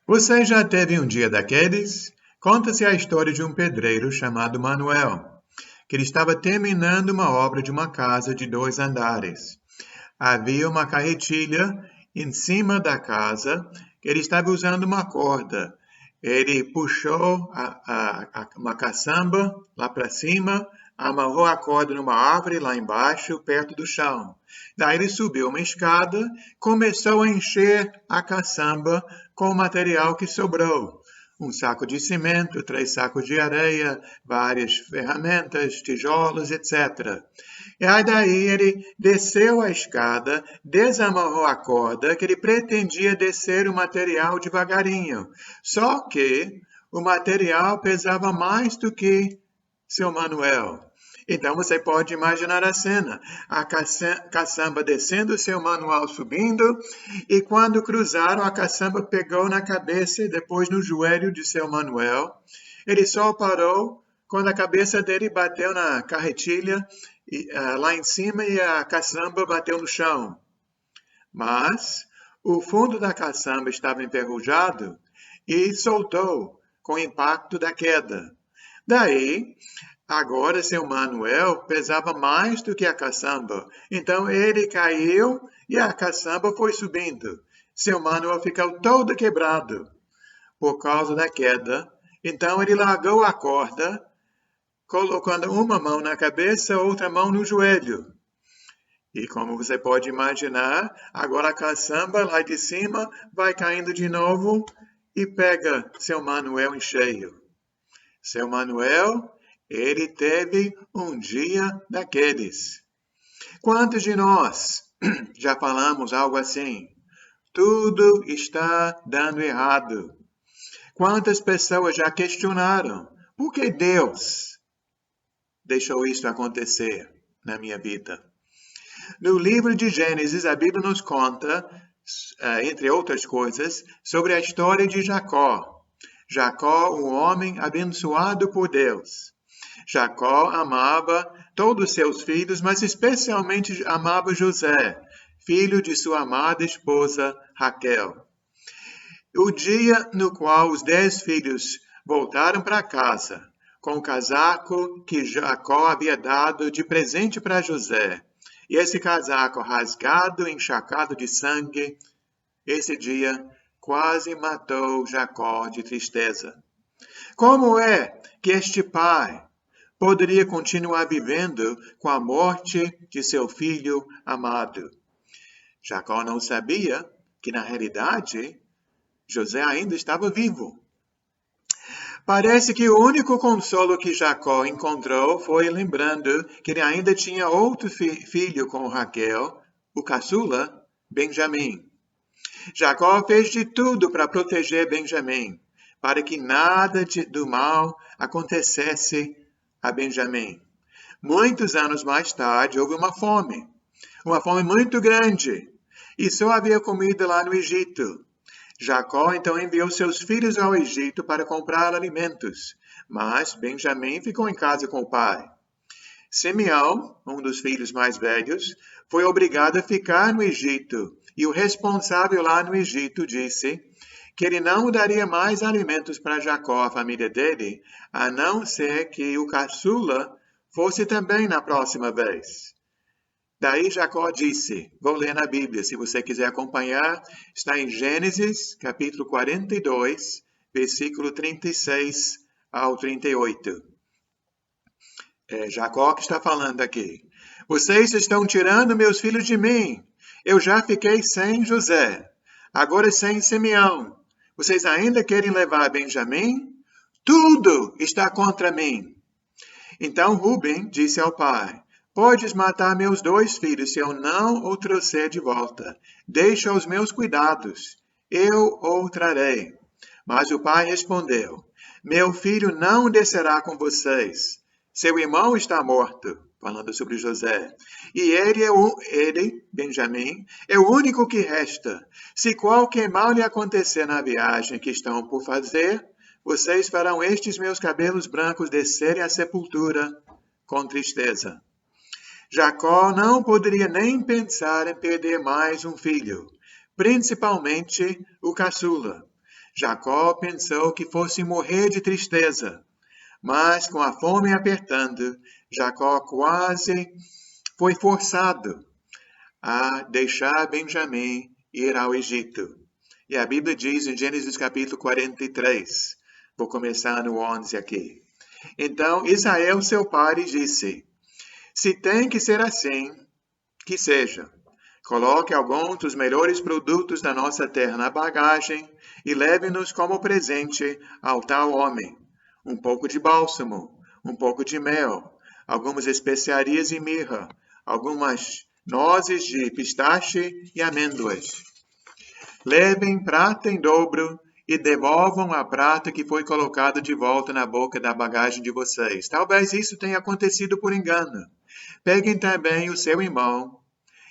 Você já teve um dia daqueles? Conta-se a história de um pedreiro chamado Manuel, que ele estava terminando uma obra de uma casa de 2 andares. Havia uma carretilha em cima da casa, que ele estava usando uma corda. Ele puxou uma caçamba lá para cima, amarrou a corda numa árvore lá embaixo, perto do chão. Daí ele subiu uma escada, começou a encher a caçamba com o material que sobrou. Um saco de cimento, 3 sacos de areia, várias ferramentas, tijolos, etc. E aí daí ele desceu a escada, desamarrou a corda, que ele pretendia descer o material devagarinho. Só que o material pesava mais do que seu Manuel. Então você pode imaginar a cena: a caçamba descendo, seu Manuel subindo, e quando cruzaram, a caçamba pegou na cabeça e depois no joelho de seu Manuel. Ele só parou quando a cabeça dele bateu na carretilha lá em cima e a caçamba bateu no chão. Mas o fundo da caçamba estava enferrujado e soltou com o impacto da queda. Daí, agora seu Manuel pesava mais do que a caçamba, então ele caiu e a caçamba foi subindo. Seu Manuel ficou todo quebrado por causa da queda, então ele largou a corda, colocando uma mão na cabeça, outra mão no joelho. E como você pode imaginar, agora a caçamba lá de cima vai caindo de novo e pega seu Manuel em cheio. Seu Manuel, ele teve um dia daqueles. Quantos de nós já falamos algo assim? Tudo está dando errado. Quantas pessoas já questionaram? Por que Deus deixou isso acontecer na minha vida? No livro de Gênesis, a Bíblia nos conta, entre outras coisas, sobre a história de Jacó. Jacó, um homem abençoado por Deus. Jacó amava todos os seus filhos, mas especialmente amava José, filho de sua amada esposa Raquel. O dia no qual os 10 filhos voltaram para casa, com o casaco que Jacó havia dado de presente para José, e esse casaco rasgado, encharcado de sangue, esse dia quase matou Jacó de tristeza. Como é que este pai poderia continuar vivendo com a morte de seu filho amado? Jacó não sabia que, na realidade, José ainda estava vivo. Parece que o único consolo que Jacó encontrou foi lembrando que ele ainda tinha outro filho com Raquel, o caçula, Benjamim. Jacó fez de tudo para proteger Benjamim, para que nada do mal acontecesse a Benjamim. Muitos anos mais tarde, houve uma fome muito grande, e só havia comida lá no Egito. Jacó então enviou seus filhos ao Egito para comprar alimentos, mas Benjamim ficou em casa com o pai. Simeão, um dos filhos mais velhos, foi obrigado a ficar no Egito, e o responsável lá no Egito disse que ele não daria mais alimentos para Jacó, a família dele, a não ser que o caçula fosse também na próxima vez. Daí Jacó disse, vou ler na Bíblia, se você quiser acompanhar, está em Gênesis, capítulo 42, versículo 36 ao 38. É Jacó que está falando aqui. Vocês estão tirando meus filhos de mim. Eu já fiquei sem José, agora sem Simeão. Vocês ainda querem levar Benjamim? Tudo está contra mim. Então Ruben disse ao pai, podes matar meus 2 filhos se eu não o trouxer de volta. Deixa aos meus cuidados, eu o trarei. Mas o pai respondeu, meu filho não descerá com vocês. Seu irmão está morto, falando sobre José. E ele, Benjamim, é o único que resta. Se qualquer mal lhe acontecer na viagem que estão por fazer, vocês farão estes meus cabelos brancos descerem à sepultura com tristeza. Jacó não poderia nem pensar em perder mais um filho, principalmente o caçula. Jacó pensou que fosse morrer de tristeza, mas com a fome apertando, Jacó quase foi forçado a deixar Benjamim ir ao Egito. E a Bíblia diz em Gênesis capítulo 43, vou começar no 11 aqui. Então Israel, seu pai, disse: se tem que ser assim, que seja. Coloque alguns dos melhores produtos da nossa terra na bagagem e leve-nos como presente ao tal homem. Um pouco de bálsamo, um pouco de mel, algumas especiarias e mirra, algumas nozes de pistache e amêndoas. Levem prata em dobro e devolvam a prata que foi colocada de volta na boca da bagagem de vocês. Talvez isso tenha acontecido por engano. Peguem também o seu irmão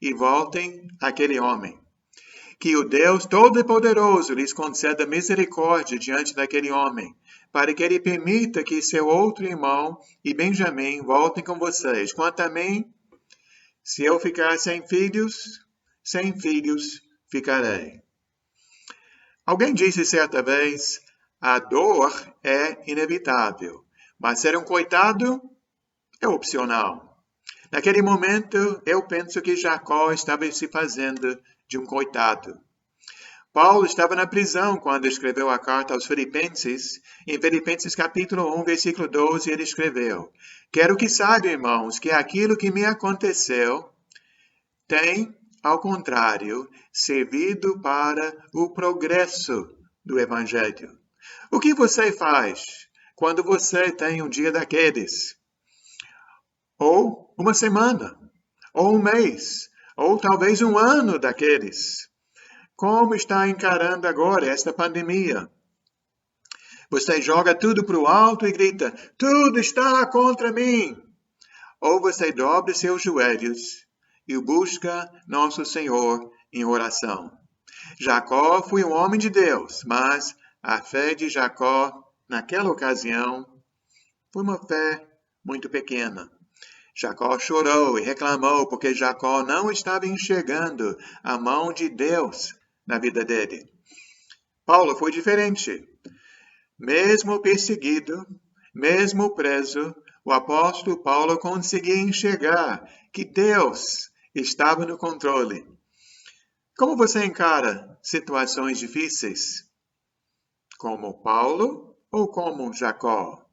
e voltem àquele homem. Que o Deus Todo-Poderoso lhes conceda misericórdia diante daquele homem, para que ele permita que seu outro irmão e Benjamim voltem com vocês. Quanto a mim, se eu ficar sem filhos ficarei. Alguém disse certa vez, a dor é inevitável, mas ser um coitado é opcional. Naquele momento, eu penso que Jacó estava se fazendo de um coitado. Paulo estava na prisão quando escreveu a carta aos Filipenses. Em Filipenses capítulo 1, versículo 12, ele escreveu: quero que saibam, irmãos, que aquilo que me aconteceu tem, ao contrário, servido para o progresso do Evangelho. O que você faz quando você tem um dia daqueles? Ou uma semana? Ou um mês? Ou talvez um ano daqueles? Como está encarando agora esta pandemia? Você joga tudo para o alto e grita, tudo está contra mim. Ou você dobra seus joelhos e busca nosso Senhor em oração. Jacó foi um homem de Deus, mas a fé de Jacó, naquela ocasião, foi uma fé muito pequena. Jacó chorou e reclamou porque Jacó não estava enxergando a mão de Deus na vida dele. Paulo foi diferente. Mesmo perseguido, mesmo preso, o apóstolo Paulo conseguia enxergar que Deus estava no controle. Como você encara situações difíceis? Como Paulo ou como Jacó?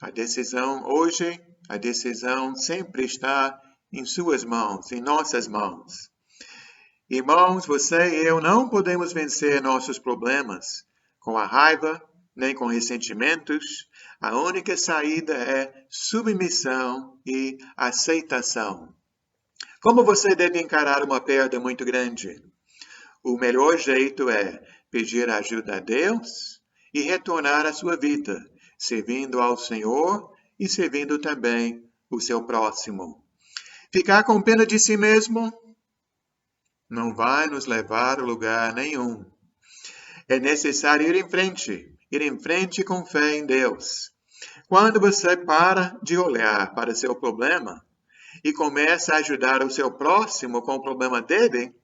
A decisão hoje, a decisão sempre está em suas mãos, em nossas mãos. Irmãos, você e eu não podemos vencer nossos problemas com a raiva, nem com ressentimentos. A única saída é submissão e aceitação. Como você deve encarar uma perda muito grande? O melhor jeito é pedir ajuda a Deus e retornar à sua vida, servindo ao Senhor e servindo também o seu próximo. Ficar com pena de si mesmo não vai nos levar a lugar nenhum. É necessário ir em frente com fé em Deus. Quando você para de olhar para seu problema e começa a ajudar o seu próximo com o problema dele,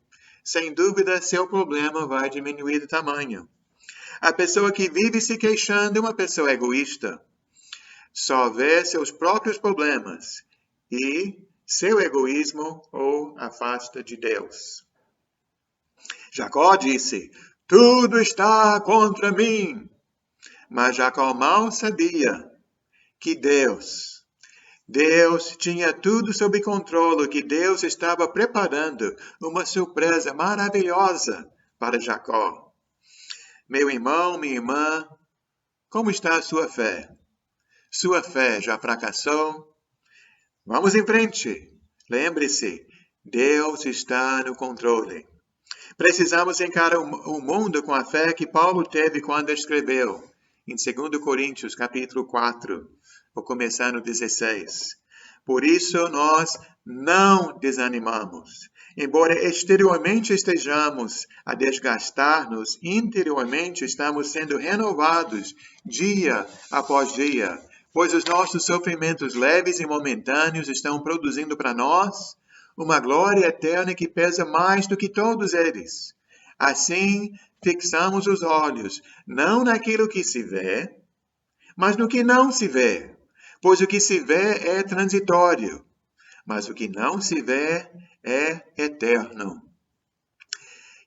sem dúvida seu problema vai diminuir de tamanho. A pessoa que vive se queixando é uma pessoa egoísta. Só vê seus próprios problemas e seu egoísmo o afasta de Deus. Jacó disse, tudo está contra mim. Mas Jacó mal sabia que Deus tinha tudo sob controle, que Deus estava preparando uma surpresa maravilhosa para Jacó. Meu irmão, minha irmã, como está a sua fé? Sua fé já fracassou? Vamos em frente. Lembre-se, Deus está no controle. Precisamos encarar o mundo com a fé que Paulo teve quando escreveu em 2 Coríntios, capítulo 4. Vou começar no 16. Por isso nós não desanimamos. Embora exteriormente estejamos a desgastar-nos, interiormente estamos sendo renovados dia após dia, pois os nossos sofrimentos leves e momentâneos estão produzindo para nós uma glória eterna que pesa mais do que todos eles. Assim, fixamos os olhos, não naquilo que se vê, mas no que não se vê. Pois o que se vê é transitório, mas o que não se vê é eterno.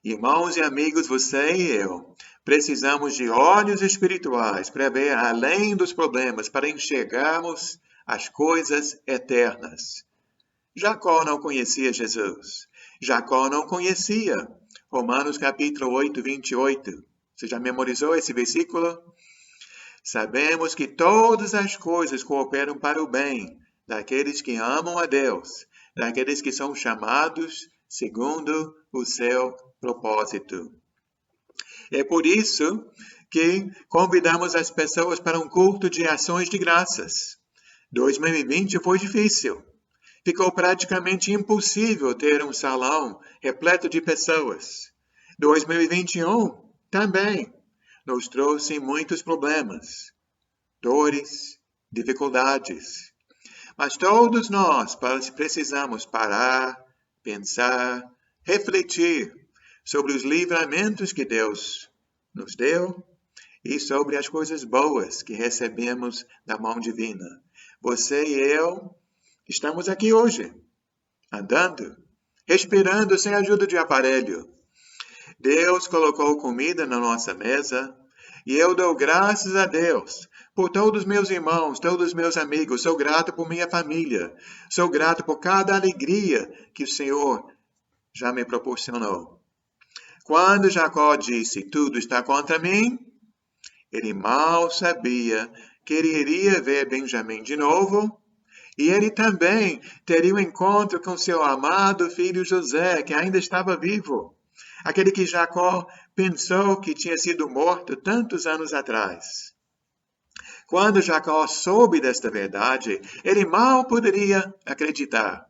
Irmãos e amigos, você e eu precisamos de olhos espirituais para ver além dos problemas, para enxergarmos as coisas eternas. Jacó não conhecia Jesus. Jacó não conhecia Romanos capítulo 8, 28. Você já memorizou esse versículo? Sabemos que todas as coisas cooperam para o bem daqueles que amam a Deus, daqueles que são chamados segundo o seu propósito. É por isso que convidamos as pessoas para um culto de ações de graças. 2020 foi difícil. Ficou praticamente impossível ter um salão repleto de pessoas. 2021 também nos trouxe muitos problemas, dores, dificuldades. Mas todos nós precisamos parar, pensar, refletir sobre os livramentos que Deus nos deu e sobre as coisas boas que recebemos da mão divina. Você e eu estamos aqui hoje, andando, respirando sem ajuda de aparelho. Deus colocou comida na nossa mesa e eu dou graças a Deus por todos os meus irmãos, todos os meus amigos. Sou grato por minha família. Sou grato por cada alegria que o Senhor já me proporcionou. Quando Jacó disse, tudo está contra mim, ele mal sabia que ele iria ver Benjamim de novo, e ele também teria um encontro com seu amado filho José, que ainda estava vivo. Aquele que Jacó pensou que tinha sido morto tantos anos atrás. Quando Jacó soube desta verdade, ele mal poderia acreditar.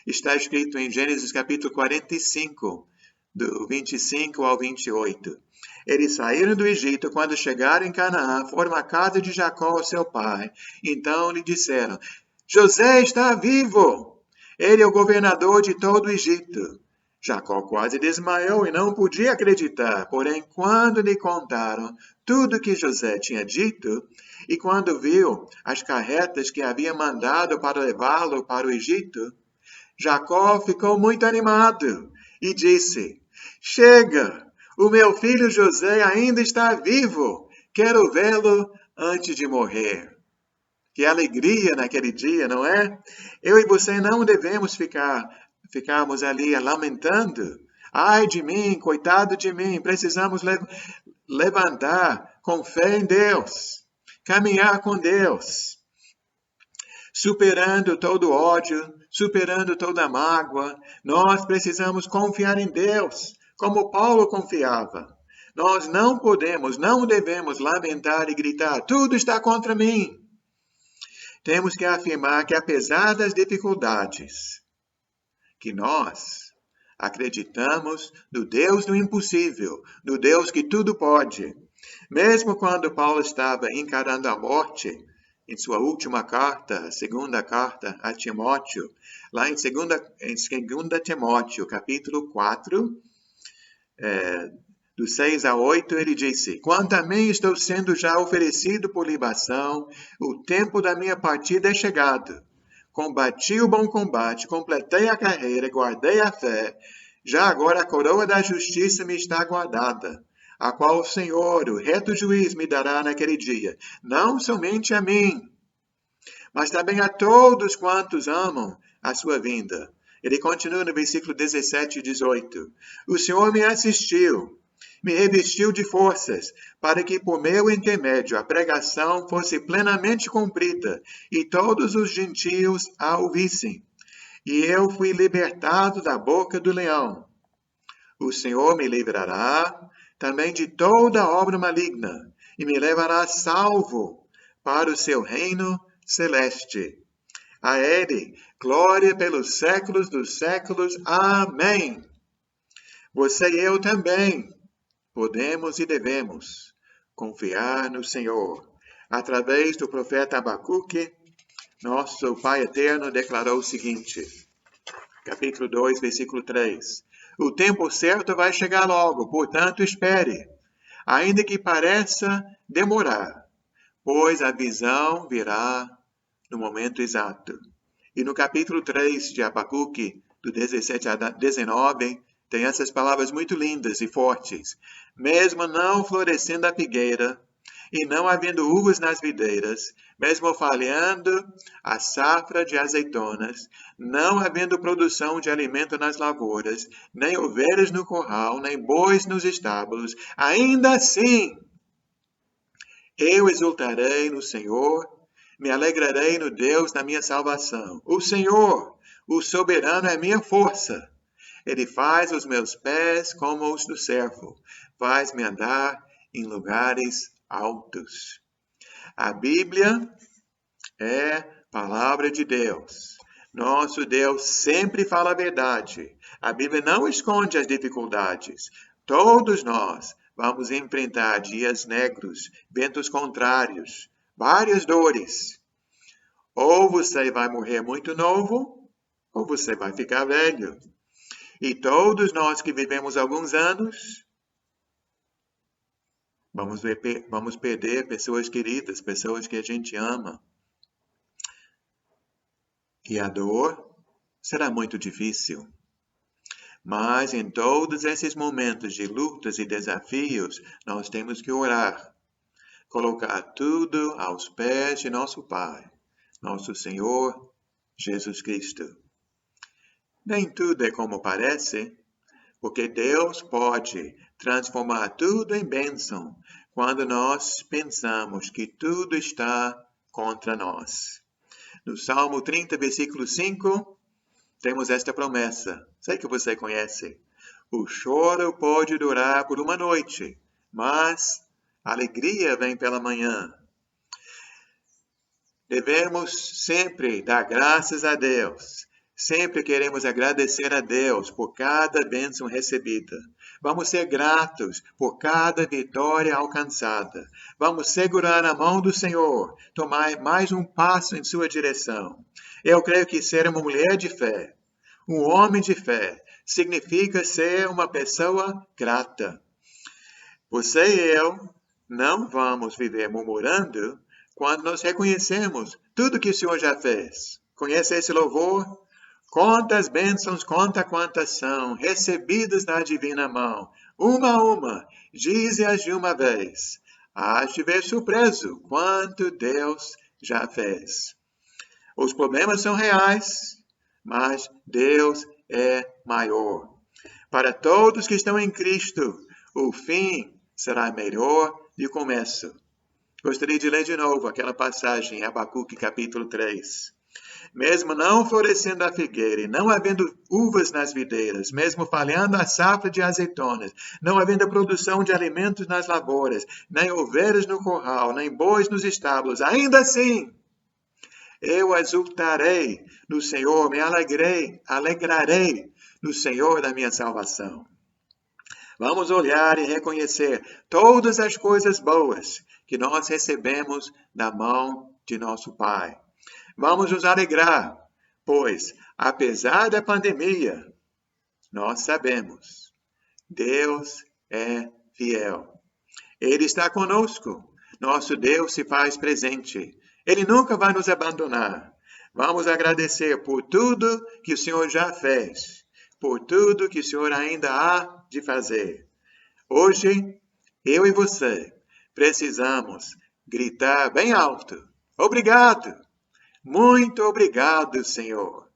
Está escrito em Gênesis capítulo 45, do 25 ao 28. Eles saíram do Egito, quando chegaram em Canaã, foram à casa de Jacó, seu pai. Então lhe disseram, José está vivo! Ele é o governador de todo o Egito. Jacó quase desmaiou e não podia acreditar. Porém, quando lhe contaram tudo que José tinha dito, e quando viu as carretas que havia mandado para levá-lo para o Egito, Jacó ficou muito animado e disse, chega, o meu filho José ainda está vivo, quero vê-lo antes de morrer. Que alegria naquele dia, não é? Eu e você não devemos ficarmos ali lamentando. Ai de mim, coitado de mim, precisamos levantar com fé em Deus, caminhar com Deus, superando todo ódio, superando toda mágoa. Nós precisamos confiar em Deus, como Paulo confiava. Nós não devemos lamentar e gritar, tudo está contra mim. Temos que afirmar que apesar das dificuldades, que nós acreditamos no Deus do impossível, no Deus que tudo pode. Mesmo quando Paulo estava encarando a morte, em sua última carta, a segunda carta a Timóteo, lá em 2 Timóteo, capítulo 4, do 6 a 8, ele disse, quanto a mim estou sendo já oferecido por libação, o tempo da minha partida é chegado. Combati o bom combate, completei a carreira, guardei a fé. Já agora a coroa da justiça me está guardada, a qual o Senhor, o reto juiz, me dará naquele dia. Não somente a mim, mas também a todos quantos amam a sua vinda. Ele continua no versículo 17 e 18. O Senhor me assistiu, me revestiu de forças, para que por meu intermédio a pregação fosse plenamente cumprida, e todos os gentios a ouvissem. E eu fui libertado da boca do leão. O Senhor me livrará também de toda obra maligna, e me levará salvo para o seu reino celeste. A Ele, glória pelos séculos dos séculos. Amém. Você e eu também podemos e devemos confiar no Senhor. Através do profeta Abacuque, nosso Pai Eterno declarou o seguinte, capítulo 2, versículo 3. O tempo certo vai chegar logo, portanto, espere, ainda que pareça demorar, pois a visão virá no momento exato. E no capítulo 3 de Abacuque, do 17 a 19, tem essas palavras muito lindas e fortes. Mesmo não florescendo a figueira, e não havendo uvas nas videiras, mesmo falhando a safra de azeitonas, não havendo produção de alimento nas lavouras, nem ovelhas no curral, nem bois nos estábulos, ainda assim eu exultarei no Senhor, me alegrarei no Deus da minha salvação. O Senhor, o soberano, é minha força. Ele faz os meus pés como os do servo, faz-me andar em lugares altos. A Bíblia é palavra de Deus. Nosso Deus sempre fala a verdade. A Bíblia não esconde as dificuldades. Todos nós vamos enfrentar dias negros, ventos contrários, várias dores. Ou você vai morrer muito novo, ou você vai ficar velho. E todos nós que vivemos alguns anos, vamos perder pessoas queridas, pessoas que a gente ama. E a dor será muito difícil. Mas em todos esses momentos de lutas e desafios, nós temos que orar. Colocar tudo aos pés de nosso Pai, nosso Senhor Jesus Cristo. Nem tudo é como parece, porque Deus pode transformar tudo em bênção quando nós pensamos que tudo está contra nós. No Salmo 30, versículo 5, temos esta promessa. Sei que você conhece. O choro pode durar por uma noite, mas a alegria vem pela manhã. Devemos sempre dar graças a Deus. Sempre queremos agradecer a Deus por cada bênção recebida. Vamos ser gratos por cada vitória alcançada. Vamos segurar a mão do Senhor, tomar mais um passo em sua direção. Eu creio que ser uma mulher de fé, um homem de fé, significa ser uma pessoa grata. Você e eu não vamos viver murmurando quando nós reconhecemos tudo que o Senhor já fez. Conhece esse louvor? Quantas bênçãos, conta quantas são, recebidas na divina mão. Uma a uma, dize-as de uma vez. Hás de ver surpreso quanto Deus já fez. Os problemas são reais, mas Deus é maior. Para todos que estão em Cristo, o fim será melhor do que o começo. Gostaria de ler de novo aquela passagem em Abacuque capítulo 3. Mesmo não florescendo a figueira, e não havendo uvas nas videiras, mesmo falhando a safra de azeitonas, não havendo produção de alimentos nas lavouras, nem ovelhas no curral, nem bois nos estábulos, ainda assim, eu exultarei no Senhor, me alegrarei no Senhor da minha salvação. Vamos olhar e reconhecer todas as coisas boas que nós recebemos da mão de nosso Pai. Vamos nos alegrar, pois, apesar da pandemia, nós sabemos, Deus é fiel. Ele está conosco. Nosso Deus se faz presente. Ele nunca vai nos abandonar. Vamos agradecer por tudo que o Senhor já fez, por tudo que o Senhor ainda há de fazer. Hoje, eu e você precisamos gritar bem alto. Obrigado! Muito obrigado, Senhor.